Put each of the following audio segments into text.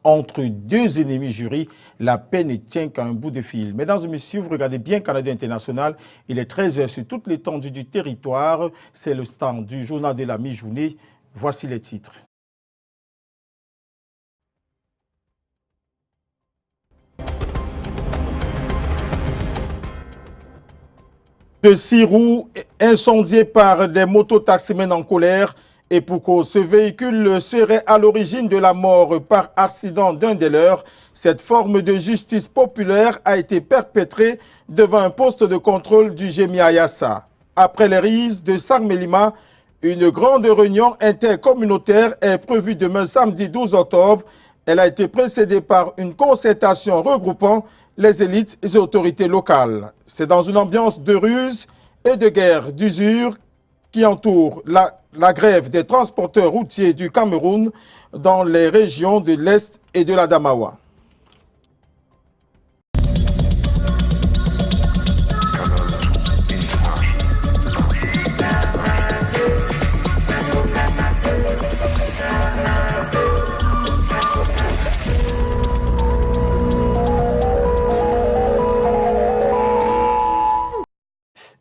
entre deux ennemis jurés. La paix ne tient qu'à un bout de fil. Mesdames et messieurs, vous regardez bien Canada International. Il est 13h sur toute l'étendue du territoire. C'est le stand du journal de la mi-journée. Voici les titres. De 6 roues incendiées par des mototaximens en colère. Et pour cause, ce véhicule serait à l'origine de la mort par accident d'un des leurs. Cette forme de justice populaire a été perpétrée devant un poste de contrôle du GEMIA Yassa. Après les rises de Sarmelima, une grande réunion intercommunautaire est prévue demain samedi 12 octobre. Elle a été précédée par une concertation regroupant les élites et les autorités locales. C'est dans une ambiance de ruse et de guerre d'usure qui entoure la grève des transporteurs routiers du Cameroun dans les régions de l'Est et de l'Adamawa.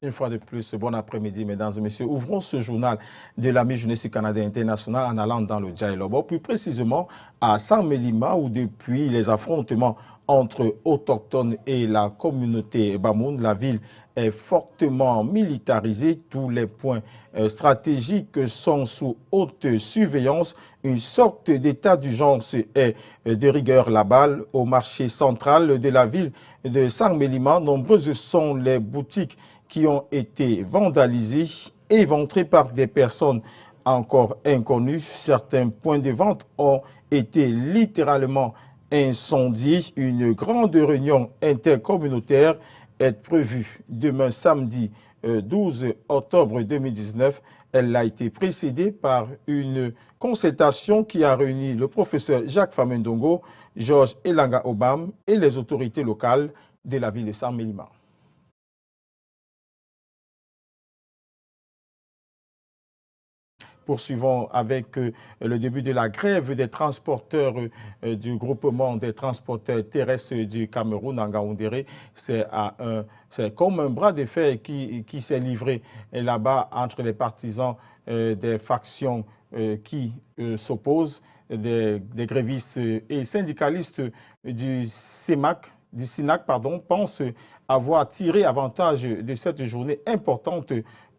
Une fois de plus, bon après-midi, mesdames et messieurs. Ouvrons ce journal de la mi-journée sur Canada International en allant dans le Djaïlobo, plus précisément à Sarmelima, où depuis les affrontements entre autochtones et la communauté Bamoun, la ville est fortement militarisée. Tous les points stratégiques sont sous haute surveillance. Une sorte d'état d'urgence est de rigueur là-bas. Au marché central de la ville de Sarmelima, nombreuses sont les boutiques qui ont été vandalisés, éventrés par des personnes encore inconnues. Certains points de vente ont été littéralement incendiés. Une grande réunion intercommunautaire est prévue demain samedi 12 octobre 2019. Elle a été précédée par une concertation qui a réuni le professeur Jacques Famendongo, Georges Elanga Obam et les autorités locales de la ville de Sarmelima. Poursuivons avec le début de la grève des transporteurs du groupement des transporteurs terrestres du Cameroun en Ngaoundéré. C'est comme un bras de fer qui s'est livré là-bas entre les partisans des factions qui s'opposent, des grévistes et syndicalistes du SINAC, pensent avoir tiré avantage de cette journée importante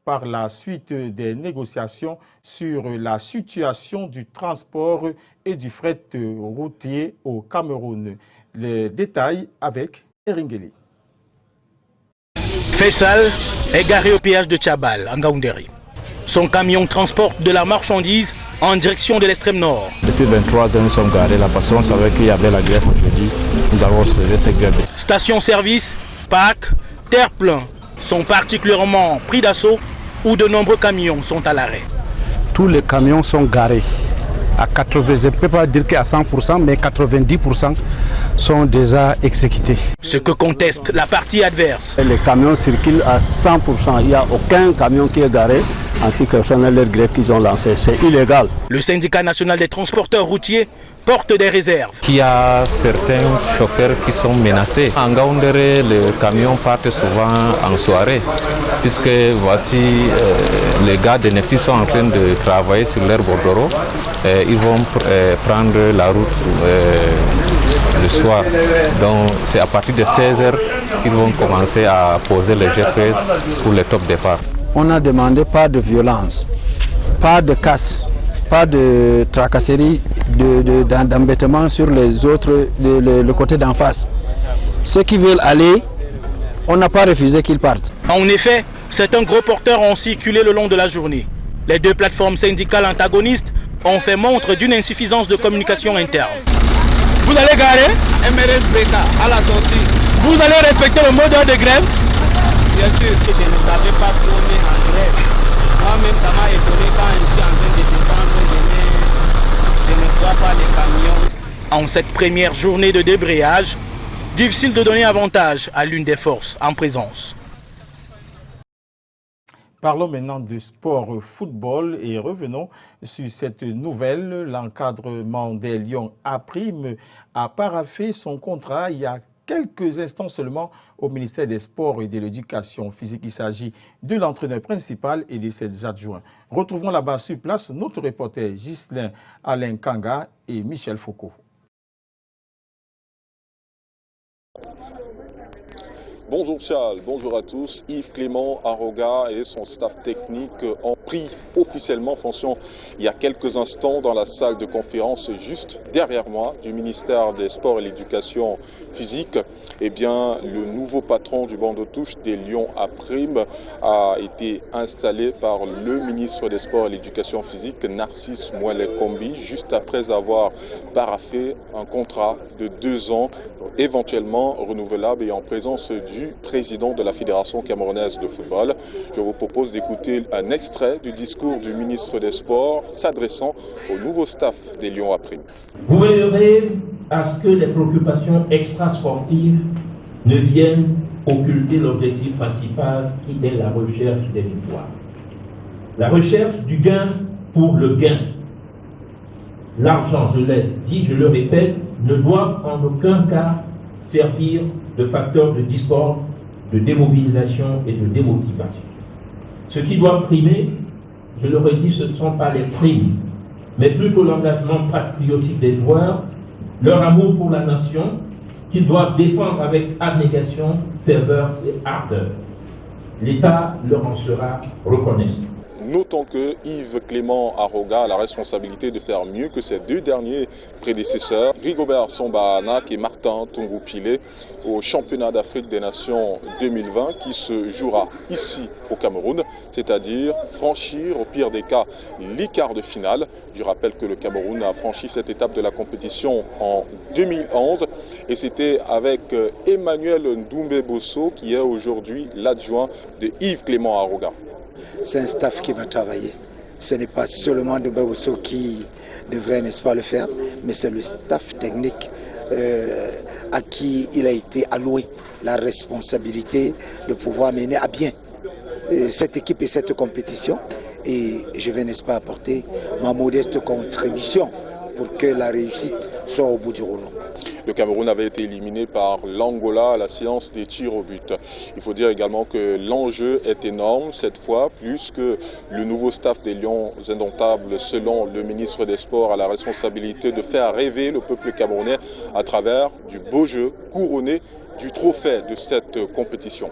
par la suite des négociations sur la situation du transport et du fret routier au Cameroun. Les détails avec Eringeli. Faisal est garé au péage de Tchabal, en Ngaoundéré. Son camion transporte de la marchandise en direction de l'extrême nord. Depuis 23 ans, nous sommes garés là parce qu'on savait qu'il y avait la grève aujourd'hui. Nous avons observé cette grève. Station-service, parc, terre-plein sont particulièrement pris d'assaut où de nombreux camions sont à l'arrêt. Tous les camions sont garés à 80%, je ne peux pas dire qu'à 100%, mais 90% sont déjà exécutés. Ce que conteste la partie adverse. Les camions circulent à 100%, il n'y a aucun camion qui est garé ainsi que leur grève qu'ils ont lancée, c'est illégal. Le syndicat national des transporteurs routiers porte des réserves. Il y a certains chauffeurs qui sont menacés. En Ngaoundéré, les camions partent souvent en soirée, puisque voici les gars de Nexi sont en train de travailler sur leur bordereau. Ils vont prendre la route le soir. Donc c'est à partir de 16h qu'ils vont commencer à poser les G13 pour le top départ. On a demandé pas de violence, pas de casse, pas de tracasserie, d'embêtement sur les autres, le côté d'en face. Ceux qui veulent aller, on n'a pas refusé qu'ils partent. En effet, certains gros porteurs ont circulé le long de la journée. Les deux plateformes syndicales antagonistes ont fait montre d'une insuffisance de communication interne. Vous allez garer MRS Breka à la sortie. Vous allez respecter le mot d'ordre de grève? Bien sûr, je ne savais pas qu'on est en grève. Moi-même, ça m'a étonné quand je suis en train de descendre, je ne vois pas les camions. En cette première journée de débrayage, difficile de donner avantage à l'une des forces en présence. Parlons maintenant de sport football et revenons sur cette nouvelle. L'encadrement des Lions A-Prime a paraphé son contrat il y a quelques instants seulement au ministère des Sports et de l'Éducation physique. Il s'agit de l'entraîneur principal et de ses adjoints. Retrouvons là-bas sur place notre reporter Ghislain Alain Kanga et Michel Foucault. Bonjour Charles, bonjour à tous. Yves Clément Arroga et son staff technique ont pris officiellement fonction il y a quelques instants dans la salle de conférence juste derrière moi du ministère des Sports et l'Éducation physique. Eh bien, le nouveau patron du banc de touche des Lions A-Prime a été installé par le ministre des Sports et l'Éducation physique, Narcisse Mouele-Kombi, juste après avoir paraphé un contrat de 2 ans, éventuellement renouvelable et en présence du président de la Fédération camerounaise de football. Je vous propose d'écouter un extrait du discours du ministre des Sports s'adressant au nouveau staff des Lions A-Prime. Vous veillerez à ce que les préoccupations extrasportives ne viennent occulter l'objectif principal qui est la recherche des victoires. La recherche du gain pour le gain. L'argent, je l'ai dit, je le répète, ne doit en aucun cas servir de facteur de discorde, de démobilisation et de démotivation. Ce qui doit primer, je le redis, ce ne sont pas les primes, mais plutôt l'engagement patriotique des joueurs, leur amour pour la nation, qu'ils doivent défendre avec abnégation, ferveur et ardeur. L'État leur en sera reconnaissant. Notons que Yves Clément Arroga a la responsabilité de faire mieux que ses 2 derniers prédécesseurs, Rigobert Sombahanak et Martin Tungoupilé, au championnat d'Afrique des Nations 2020 qui se jouera ici au Cameroun, c'est-à-dire franchir au pire des cas les quarts de finale. Je rappelle que le Cameroun a franchi cette étape de la compétition en 2011 et c'était avec Emmanuel Ndoumbe Bosso qui est aujourd'hui l'adjoint de Yves Clément Arroga. C'est un staff qui va travailler. Ce n'est pas seulement de Babosso qui devrait, n'est-ce pas, le faire, mais c'est le staff technique à qui il a été alloué la responsabilité de pouvoir mener à bien cette équipe et cette compétition. Et je vais, n'est-ce pas, apporter ma modeste contribution pour que la réussite soit au bout du rouleau. Le Cameroun avait été éliminé par l'Angola à la séance des tirs au but. Il faut dire également que l'enjeu est énorme cette fois, puisque le nouveau staff des Lions Indomptables, selon le ministre des Sports, a la responsabilité de faire rêver le peuple camerounais à travers du beau jeu couronné du trophée de cette compétition.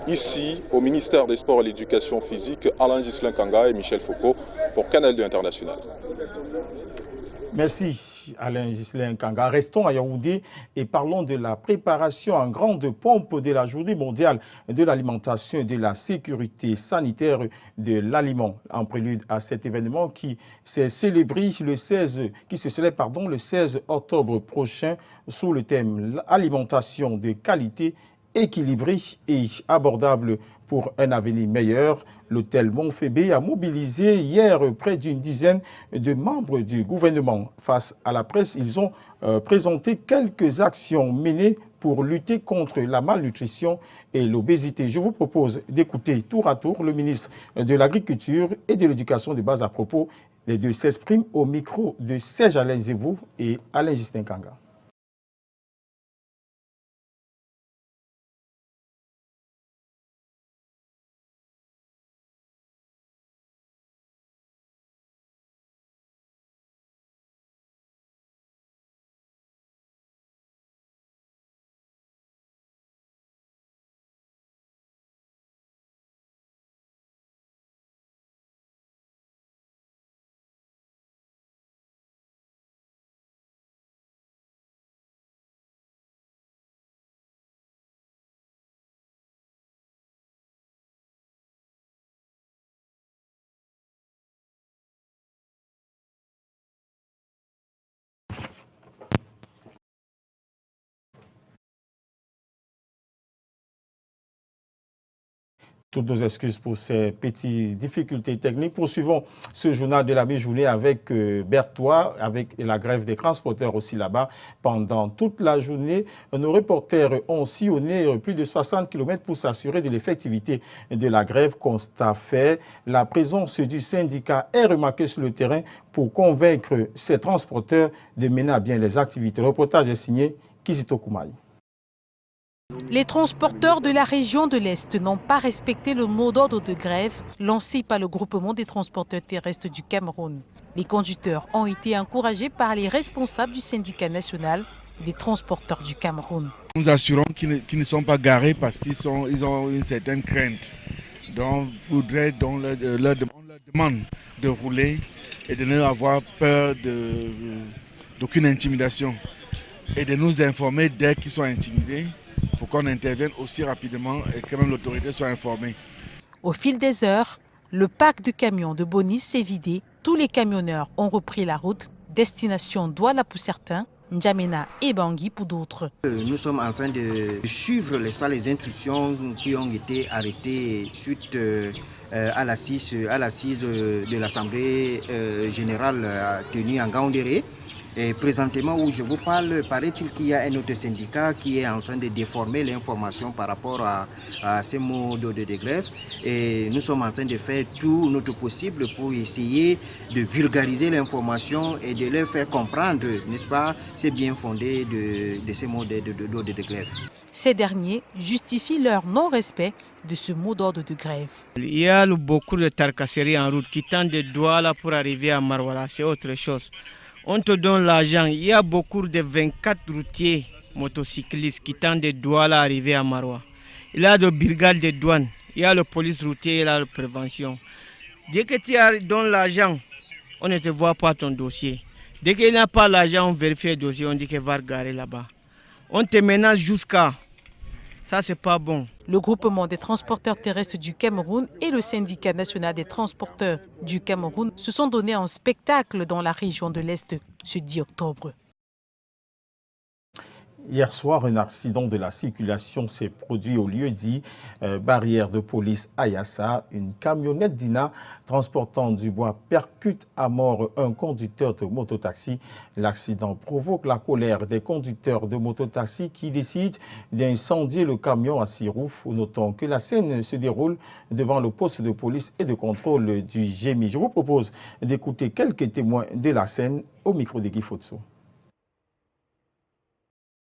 Ici, au ministère des Sports et l'Éducation physique, Alain Kanga et Michel Foucault pour Canal 2 International. Merci Alain Ghislain Kanga. Restons à Yaoundé et parlons de la préparation en grande pompe de la journée mondiale de l'alimentation et de la sécurité sanitaire de l'aliment. En prélude à cet événement qui se célèbre le 16 octobre prochain sous le thème alimentation de qualité, équilibrée et abordable pour un avenir meilleur. L'hôtel Montfébé a mobilisé hier près d'une dizaine de membres du gouvernement. Face à la presse, ils ont présenté quelques actions menées pour lutter contre la malnutrition et l'obésité. Je vous propose d'écouter tour à tour le ministre de l'Agriculture et de l'Éducation de base à propos. Les deux s'expriment au micro de Serge Alain Zebou et Alain Ghislain Kanga. Toutes nos excuses pour ces petites difficultés techniques. Poursuivons ce journal de la mi-journée avec Berthois, avec la grève des transporteurs aussi là-bas. Pendant toute la journée, nos reporters ont sillonné plus de 60 km pour s'assurer de l'effectivité de la grève. Constat fait, la présence du syndicat est remarquée sur le terrain pour convaincre ces transporteurs de mener à bien les activités. Le reportage est signé Kizito Koumaï. Les transporteurs de la région de l'Est n'ont pas respecté le mot d'ordre de grève lancé par le groupement des transporteurs terrestres du Cameroun. Les conducteurs ont été encouragés par les responsables du syndicat national des transporteurs du Cameroun. Nous assurons qu'ils ne sont pas garés parce qu'ils ont une certaine crainte. Donc, il faudrait leur demande de rouler et de ne avoir peur d'aucune intimidation et de nous informer dès qu'ils sont intimidés pour qu'on intervienne aussi rapidement et que même l'autorité soit informée. Au fil des heures, le parc de camions de Bonis s'est vidé. Tous les camionneurs ont repris la route. Destination Douala pour certains, N'Djamena et Bangui pour d'autres. Nous sommes en train de suivre les instructions qui ont été arrêtées suite à l'assise de l'Assemblée générale tenue en Gaoundéré. Et présentement où je vous parle, paraît-il qu'il y a un autre syndicat qui est en train de déformer l'information par rapport à ces mots de grève. Et nous sommes en train de faire tout notre possible pour essayer de vulgariser l'information et de leur faire comprendre, n'est-ce pas, c'est bien fondé de ces mots de grève. Ces derniers justifient leur non-respect de ce mot d'ordre de grève. Il y a beaucoup de tarkasseries en route qui tentent de Douala pour arriver à Marwala, c'est autre chose. On te donne l'argent. Il y a beaucoup de 24 routiers motocyclistes qui tentent de Douala arriver à Marwa. Il y a de brigades de douane, il y a la police routière, il y a la prévention. Dès que tu donnes l'argent, on ne te voit pas ton dossier. Dès qu'il n'y a pas l'argent, on vérifie le dossier, on dit qu'il va garer là-bas. On te menace jusqu'à... Ça, c'est pas bon. Le groupement des transporteurs terrestres du Cameroun et le syndicat national des transporteurs du Cameroun se sont donnés un spectacle dans la région de l'Est ce 10 octobre. Hier soir, un accident de la circulation s'est produit au lieu dit barrière de police à Yassa. Une camionnette d'INA transportant du bois percute à mort un conducteur de mototaxi. L'accident provoque la colère des conducteurs de mototaxi qui décident d'incendier le camion à 6 roues. Notons que la scène se déroule devant le poste de police et de contrôle du GMI. Je vous propose d'écouter quelques témoins de la scène au micro de Guy Fotso.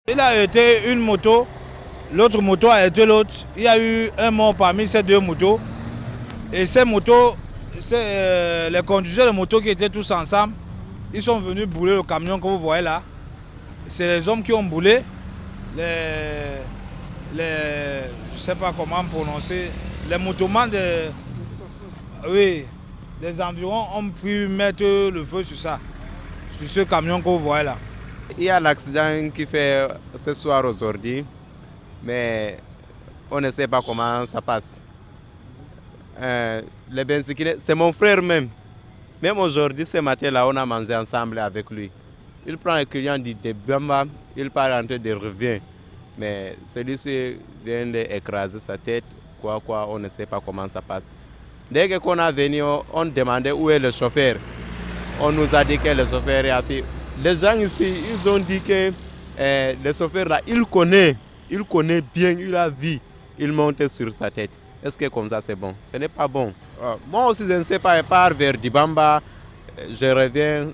Il a été une moto, l'autre moto a été l'autre. Il y a eu un mort parmi ces deux motos. Et ces motos, les conducteurs de motos qui étaient tous ensemble, ils sont venus bouler le camion que vous voyez là. C'est les hommes qui ont boulé. Je ne sais pas comment prononcer. Les motomans des environs ont pu mettre le feu sur ça, sur ce camion que vous voyez là. Il y a l'accident qui fait ce soir aujourd'hui, mais on ne sait pas comment ça passe. C'est mon frère même. Même aujourd'hui, ce matin-là, on a mangé ensemble avec lui. Il prend un client de Bamba, il part en train de revient. Mais celui-ci vient d'écraser sa tête, on ne sait pas comment ça passe. Dès qu'on est venu, on demandait où est le chauffeur. On nous a dit que le chauffeur a fait... Les gens ici, ils ont dit que le chauffeur là, il connaît bien, il a vu, il monte sur sa tête. Est-ce que comme ça c'est bon? Ce n'est pas bon. Moi aussi je ne sais pas, je pars vers Dibamba, je reviens,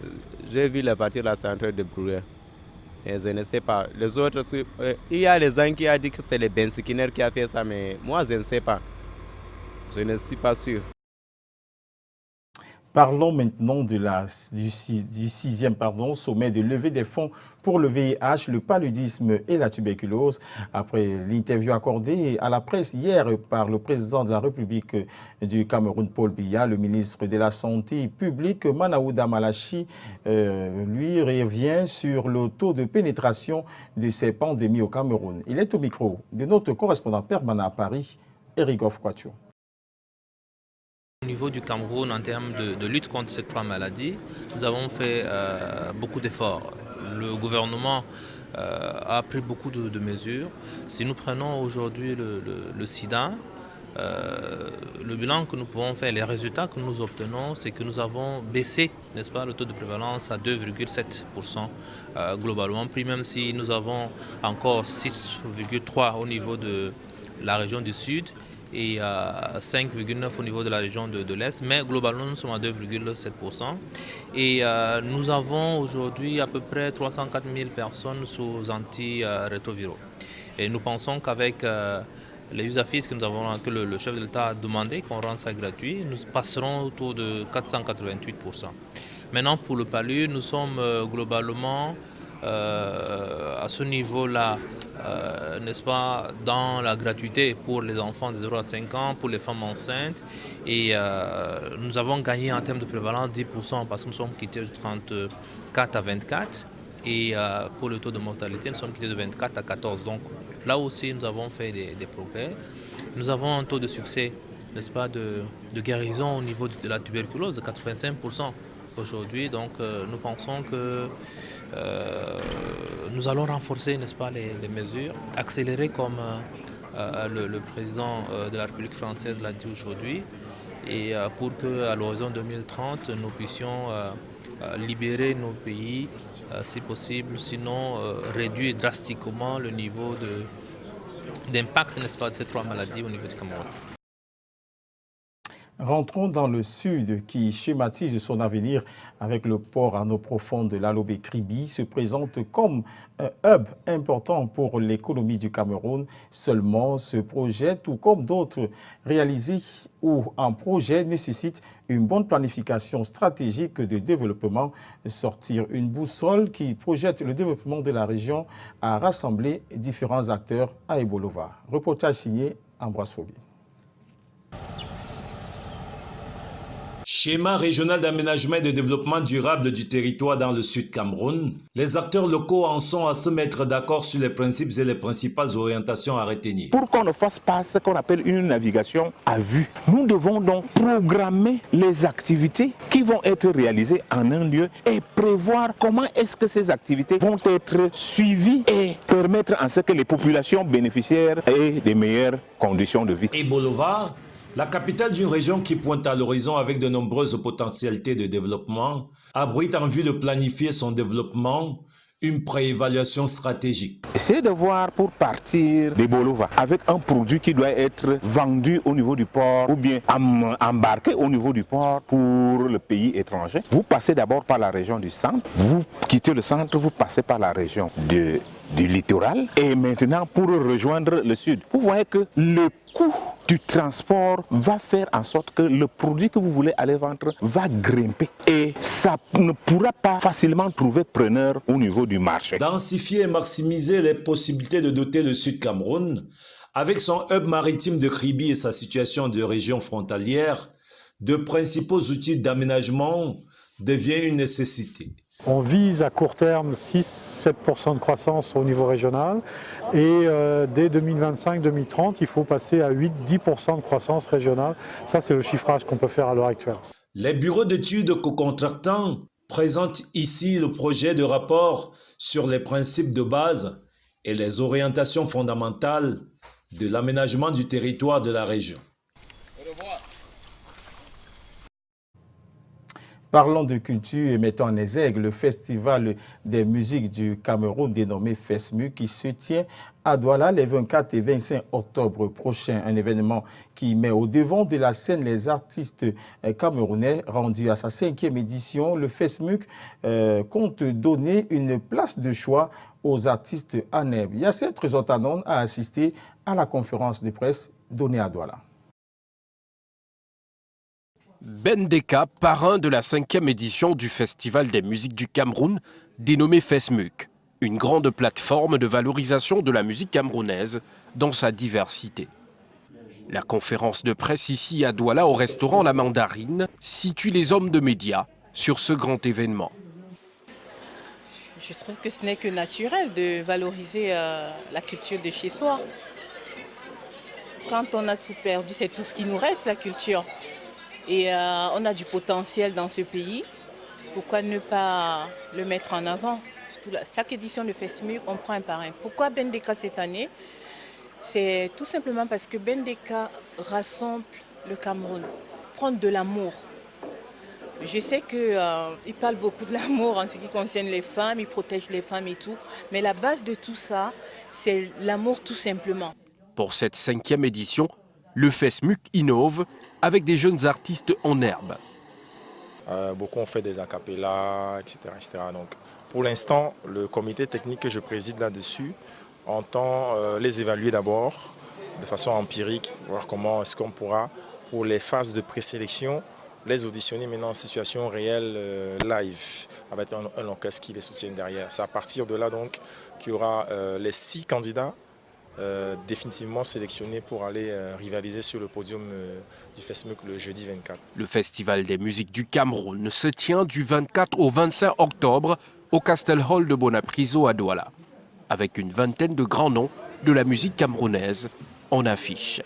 j'ai vu la voiture là, c'est en train de brûler. Et je ne sais pas. Les autres, il y a les gens qui ont dit que c'est le Bensikiner qui a fait ça, mais moi je ne sais pas. Je ne suis pas sûr. Parlons maintenant du 6e sommet de levée des fonds pour le VIH, le paludisme et la tuberculose. Après l'interview accordée à la presse hier par le président de la République du Cameroun, Paul Biya, le ministre de la Santé publique, Manaouda Malachi, lui revient sur le taux de pénétration de ces pandémies au Cameroun. Il est au micro de notre correspondant permanent à Paris, Eric Kwatio. Au niveau du Cameroun, en termes de lutte contre ces trois maladies, nous avons fait beaucoup d'efforts. Le gouvernement a pris beaucoup de mesures. Si nous prenons aujourd'hui le sida, le bilan que nous pouvons faire, les résultats que nous obtenons, c'est que nous avons baissé, n'est-ce pas, le taux de prévalence à 2,7% globalement, puis même si nous avons encore 6,3% au niveau de la région du Sud et 5,9% au niveau de la région de l'Est, mais globalement nous sommes à 2,7%. Et nous avons aujourd'hui à peu près 304 000 personnes sous antirétroviraux. Et nous pensons qu'avec les usafis que le chef de l'État a demandé qu'on rende ça gratuit, nous passerons autour de 488%. Maintenant, pour le palu, nous sommes globalement à ce niveau-là, n'est-ce pas, dans la gratuité pour les enfants de 0 à 5 ans, pour les femmes enceintes. Et nous avons gagné en termes de prévalence 10% parce que nous sommes quittés de 34 à 24. Et pour le taux de mortalité, nous sommes quittés de 24 à 14. Donc là aussi, nous avons fait des progrès. Nous avons un taux de succès, n'est-ce pas, de guérison au niveau de la tuberculose de 85% aujourd'hui. Donc nous pensons que nous allons renforcer, n'est-ce pas, les mesures, accélérer comme le président de la République française l'a dit aujourd'hui, et pour qu'à l'horizon 2030, nous puissions libérer nos pays si possible, sinon réduire drastiquement le niveau d'impact, n'est-ce pas, de ces trois maladies au niveau du Cameroun. Rentrons dans le Sud qui schématise son avenir avec le port en eau profonde de l'Alobé-Kribi se présente comme un hub important pour l'économie du Cameroun. Seulement, ce projet, tout comme d'autres réalisés ou en projet, nécessite une bonne planification stratégique de développement. Sortir une boussole qui projette le développement de la région a rassemblé différents acteurs à Ebolova. Reportage signé Ambroise Fogui. Schéma régional d'aménagement et de développement durable du territoire dans le Sud Cameroun, les acteurs locaux en sont à se mettre d'accord sur les principes et les principales orientations à retenir. Pour qu'on ne fasse pas ce qu'on appelle une navigation à vue, nous devons donc programmer les activités qui vont être réalisées en un lieu et prévoir comment est-ce que ces activités vont être suivies et permettre à ce que les populations bénéficiaires aient des meilleures conditions de vie. Ebolova, la capitale d'une région qui pointe à l'horizon avec de nombreuses potentialités de développement, abrite en vue de planifier son développement une préévaluation stratégique. Essayez de voir pour partir d'Ebolova avec un produit qui doit être vendu au niveau du port ou bien embarqué au niveau du port pour le pays étranger. Vous passez d'abord par la région du centre, vous quittez le centre, vous passez par la région du littoral et maintenant pour rejoindre le sud. Vous voyez que le coût du transport va faire en sorte que le produit que vous voulez aller vendre va grimper et ça ne pourra pas facilement trouver preneur au niveau du marché. Densifier et maximiser les possibilités de doter le Sud Cameroun avec son hub maritime de Kribi et sa situation de région frontalière de principaux outils d'aménagement devient une nécessité. On vise à court terme 6-7% de croissance au niveau régional et dès 2025-2030, il faut passer à 8-10% de croissance régionale. Ça, c'est le chiffrage qu'on peut faire à l'heure actuelle. Les bureaux d'études co-contractants présentent ici le projet de rapport sur les principes de base et les orientations fondamentales de l'aménagement du territoire de la région. Parlons de culture et mettons en exergue le festival des musiques du Cameroun dénommé FESMUC qui se tient à Douala les 24 et 25 octobre prochains. Un événement qui met au devant de la scène les artistes camerounais. Rendu à sa 5e édition, le FESMUC compte donner une place de choix aux artistes ANEB. Yasser Trezotanon a assisté à la conférence de presse donnée à Douala. Ben Deka, parrain de la 5e édition du Festival des musiques du Cameroun, dénommé FESMUC, une grande plateforme de valorisation de la musique camerounaise dans sa diversité. La conférence de presse ici à Douala au restaurant La Mandarine situe les hommes de médias sur ce grand événement. Je trouve que ce n'est que naturel de valoriser la culture de chez soi. Quand on a tout perdu, c'est tout ce qui nous reste, la culture. Et on a du potentiel dans ce pays, pourquoi ne pas le mettre en avant? Chaque édition de FESMUC, on prend un parrain. Pourquoi Ben Deka cette année? C'est tout simplement parce que Bendeka rassemble le Cameroun, prendre de l'amour. Je sais qu'il parle beaucoup de l'amour en ce qui concerne les femmes, il protège les femmes et tout, mais la base de tout ça, c'est l'amour tout simplement. Pour cette 5e édition, le FESMUC innove avec des jeunes artistes en herbe. Beaucoup ont fait des acapellas, etc., etc. Donc, pour l'instant, le comité technique que je préside là-dessus entend les évaluer d'abord de façon empirique, voir comment est-ce qu'on pourra, pour les phases de présélection, les auditionner maintenant en situation réelle live, avec un orchestre qui les soutient derrière. C'est à partir de là donc qu'il y aura les 6 candidats définitivement sélectionnés pour aller rivaliser sur le podium du FESMUC le jeudi 24. Le Festival des musiques du Cameroun se tient du 24 au 25 octobre au Castle Hall de Bonapriso à Douala, avec une vingtaine de grands noms de la musique camerounaise en affiche.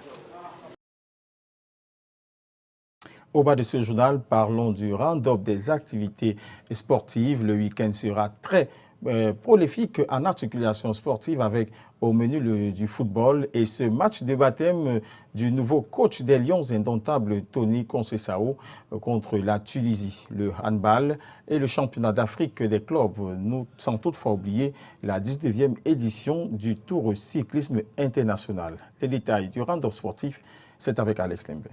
Au bas de ce journal, parlons du round-up des activités sportives. Le week-end sera très prolifique en articulation sportive avec au menu du football et ce match de baptême du nouveau coach des Lions indomptables Tony Conceição contre la Tunisie. Le handball et le championnat d'Afrique des clubs, nous sans toutefois oublier la 19e édition du Tour cyclisme international. Les détails du round-up sportif, c'est avec Alex Lembe.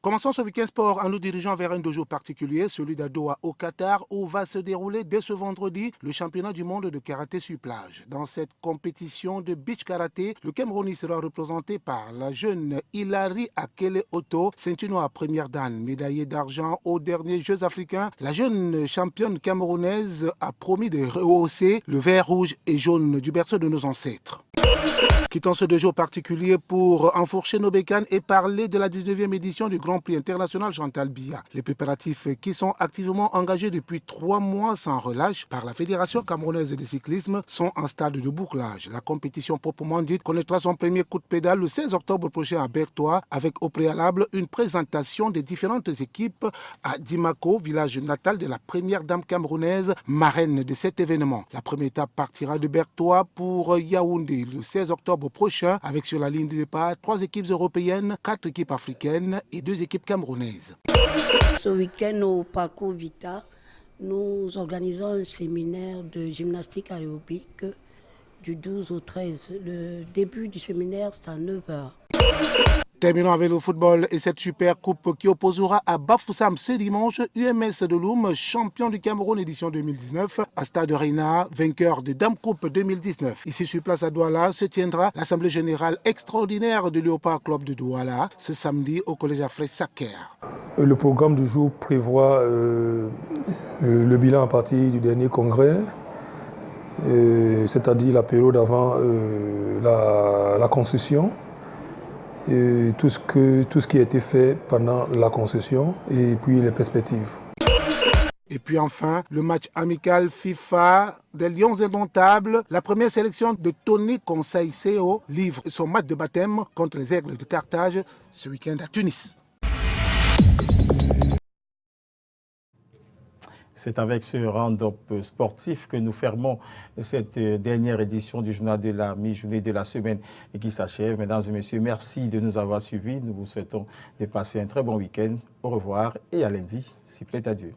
Commençons ce week-end sport en nous dirigeant vers un dojo particulier, celui d'Adoha au Qatar, où va se dérouler dès ce vendredi le championnat du monde de karaté sur plage. Dans cette compétition de beach karaté, le Cameroun sera représenté par la jeune Hilary Akele Otto, ceinture noire première dan, médaillée d'argent aux derniers Jeux africains. La jeune championne camerounaise a promis de rehausser le vert, rouge et jaune du berceau de nos ancêtres. Quittons ce dojo particulier pour enfourcher nos bécanes et parler de la 19e édition du Grand Prix international Chantal Biya. Les préparatifs qui sont activement engagés depuis 3 mois sans relâche par la Fédération camerounaise de cyclisme sont en stade de bouclage. La compétition proprement dite connaîtra son premier coup de pédale le 16 octobre prochain à Bertois avec au préalable une présentation des différentes équipes à Dimako, village natal de la première dame camerounaise, marraine de cet événement. La première étape partira de Bertois pour Yaoundé le 16 octobre prochain avec sur la ligne de départ 3 équipes européennes, 4 équipes africaines et 2 équipes camerounaises. Ce week-end au Parcours Vita, nous organisons un séminaire de gymnastique aérobique du 12 au 13. Le début du séminaire, c'est à 9h. Terminons avec le football et cette super coupe qui opposera à Bafoussam ce dimanche UMS de Loum, champion du Cameroun édition 2019, à Stade Reina, vainqueur de Dame Coupe 2019. Ici sur place à Douala se tiendra l'Assemblée générale extraordinaire du Léopard Club de Douala ce samedi au collège Afré Saker. Le programme du jour prévoit le bilan à partir du dernier congrès, c'est-à-dire la période avant la concession. Et tout ce qui a été fait pendant la concession et puis les perspectives. Et puis enfin, le match amical FIFA des Lions indomptables. La première sélection de Tony Conceição livre son match de baptême contre les Aigles de Carthage ce week-end à Tunis. C'est avec ce round-up sportif que nous fermons cette dernière édition du journal de la mi-journée de la semaine et qui s'achève. Mesdames et messieurs, merci de nous avoir suivis. Nous vous souhaitons de passer un très bon week-end. Au revoir et à lundi, s'il plaît à Dieu.